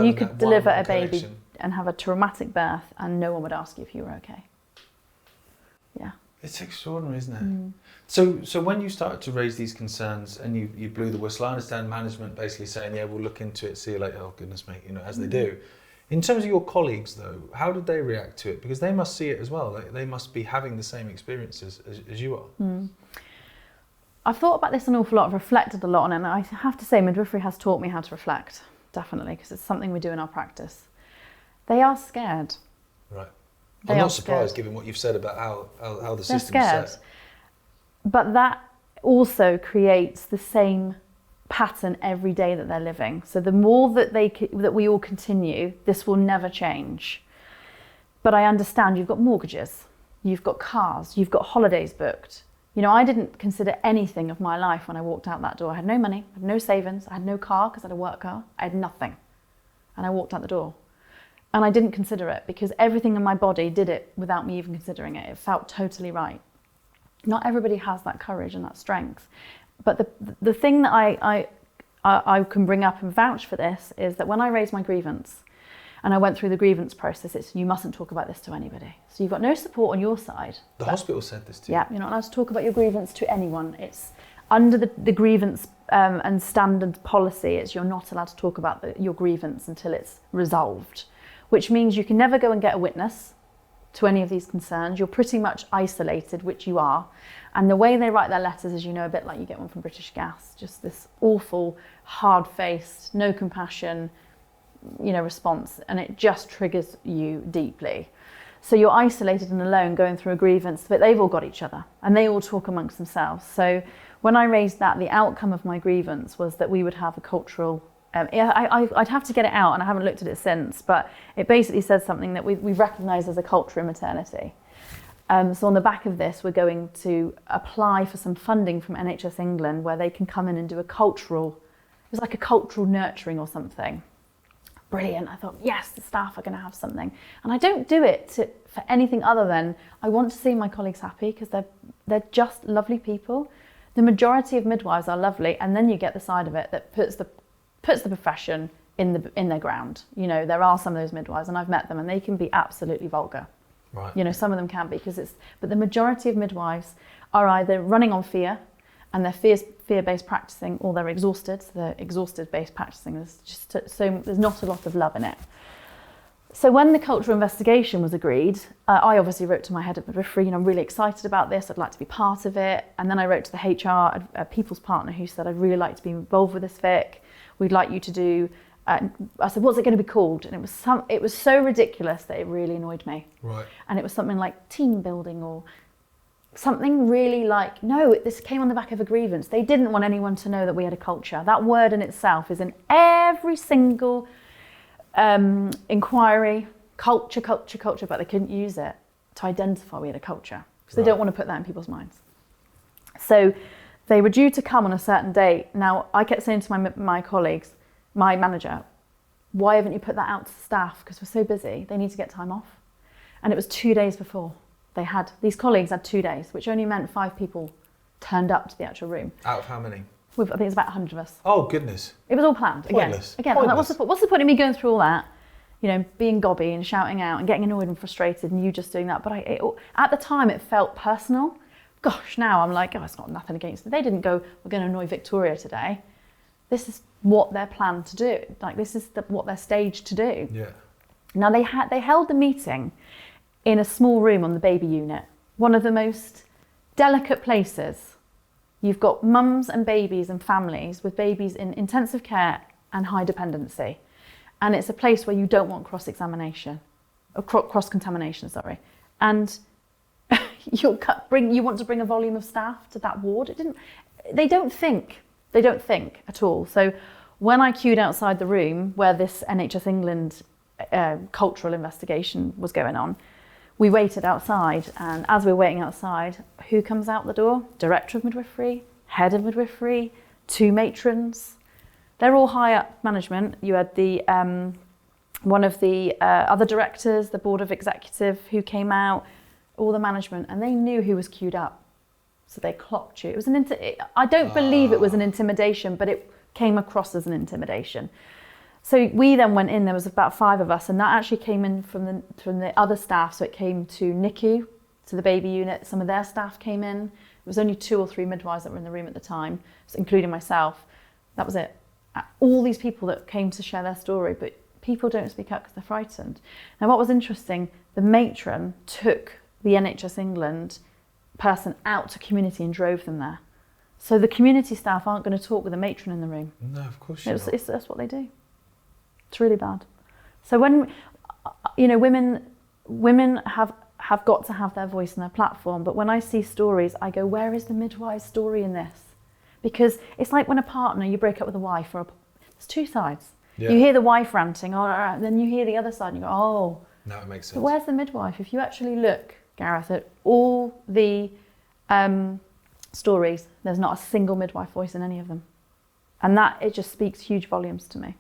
you could deliver a baby and have a traumatic birth and no one would ask you if you were okay. Yeah. It's extraordinary, isn't it? So when you started to raise these concerns and you blew the whistle, I understand management basically saying, yeah, we'll look into it, see you later, oh goodness mate, as they do. In terms of your colleagues though, how did they react to it? Because they must see it as well. Like, they must be having the same experiences as you are. I've thought about this an awful lot, I've reflected a lot on it, and I have to say midwifery has taught me how to reflect, definitely, because it's something we do in our practice. They are scared. Right. I'm not surprised given what you've said about how the system is set. But that also creates the same pattern every day that they're living. So the more that we all continue, this will never change. But I understand you've got mortgages, you've got cars, you've got holidays booked. I didn't consider anything of my life when I walked out that door. I had no money, I had no savings, I had no car because I had a work car, I had nothing. And I walked out the door. And I didn't consider it because everything in my body did it without me even considering it. It felt totally right. Not everybody has that courage and that strength. But the thing that I can bring up and vouch for this is that when I raised my grievance and I went through the grievance process, it's you mustn't talk about this to anybody. So you've got no support on your side. The hospital said this to you? Yeah, you're not allowed to talk about your grievance to anyone. It's under the grievance and standard policy, you're not allowed to talk about your grievance until it's resolved. Which means you can never go and get a witness to any of these concerns. You're pretty much isolated, which you are. And the way they write their letters is, a bit like you get one from British Gas, just this awful, hard-faced, no compassion, response. And it just triggers you deeply. So you're isolated and alone going through a grievance, but they've all got each other and they all talk amongst themselves. So when I raised that, the outcome of my grievance was that we would have a cultural I'd have to get it out, and I haven't looked at it since, but it basically says something that we've recognised as a culture in maternity. So on the back of this, we're going to apply for some funding from NHS England where they can come in and do it was like a cultural nurturing or something. Brilliant. I thought, yes, the staff are going to have something. And I don't do it for anything other than I want to see my colleagues happy because they're just lovely people. The majority of midwives are lovely, and then you get the side of it that puts the profession in their ground. There are some of those midwives, and I've met them, and they can be absolutely vulgar. Right. Some of them can be but the majority of midwives are either running on fear, and they're fear-based practicing, or they're exhausted. So they're exhausted-based practicing. There's not a lot of love in it. So when the cultural investigation was agreed, I obviously wrote to my head of midwifery, I'm really excited about this, I'd like to be part of it. And then I wrote to the HR, a people's partner, who said, I'd really like to be involved with this, Vic. We'd like you to do, I said, what's it going to be called? And it was so ridiculous that it really annoyed me. Right. And it was something like team building or something really like, no, this came on the back of a grievance. They didn't want anyone to know that we had a culture. That word in itself is in every single inquiry, culture, but they couldn't use it to identify we had a culture because they don't want to put that in people's minds. So they were due to come on a certain date. Now, I kept saying to my colleagues, my manager, why haven't you put that out to staff? Because we're so busy, they need to get time off. And it was 2 days before. These colleagues had 2 days, which only meant 5 people turned up to the actual room. Out of how many? I think it's about 100 of us. Oh, goodness. It was all planned. Pointless. Again, I'm like, what's the point of me going through all that? Being gobby and shouting out and getting annoyed and frustrated and you just doing that. But at the time, it felt personal. Gosh, now I'm like, it's not nothing against them. They didn't go, we're going to annoy Victoria today. This is what they're planned to do. Like, this is what they're staged to do. Yeah. Now, they held the meeting in a small room on the baby unit, one of the most delicate places. You've got mums and babies and families with babies in intensive care and high dependency. And it's a place where you don't want cross-contamination. And you want to bring a volume of staff to that ward. They don't think at all. So when I queued outside the room where this NHS England cultural investigation was going on, we waited outside, and as we were waiting outside, who comes out the door? Director of midwifery, head of midwifery, 2 matrons. They're all high up management. You had the one of the other directors, the board of executive, who came out, all the management, and they knew who was queued up. So they clocked you. It was I don't believe it was an intimidation, but it came across as an intimidation. So we then went in, there was about 5 of us, and that actually came in from the other staff. So it came to NICU, to the baby unit. Some of their staff came in. It was only 2 or 3 midwives that were in the room at the time, including myself. That was it. All these people that came to share their story, but people don't speak up because they're frightened. Now, what was interesting, the matron took the NHS England person out to community and drove them there. So the community staff aren't going to talk with a matron in the room. No, of course not. That's what they do. It's really bad. So when, you know, women have got to have their voice and their platform, but when I see stories, I go, where is the midwife story in this? Because it's like when a partner, you break up with a wife, there's 2 sides. Yeah. You hear the wife ranting, and then you hear the other side, and you go, oh. No, it makes sense. But where's the midwife? If you actually look, Gareth, at all the stories, there's not a single midwife voice in any of them. And that, it just speaks huge volumes to me.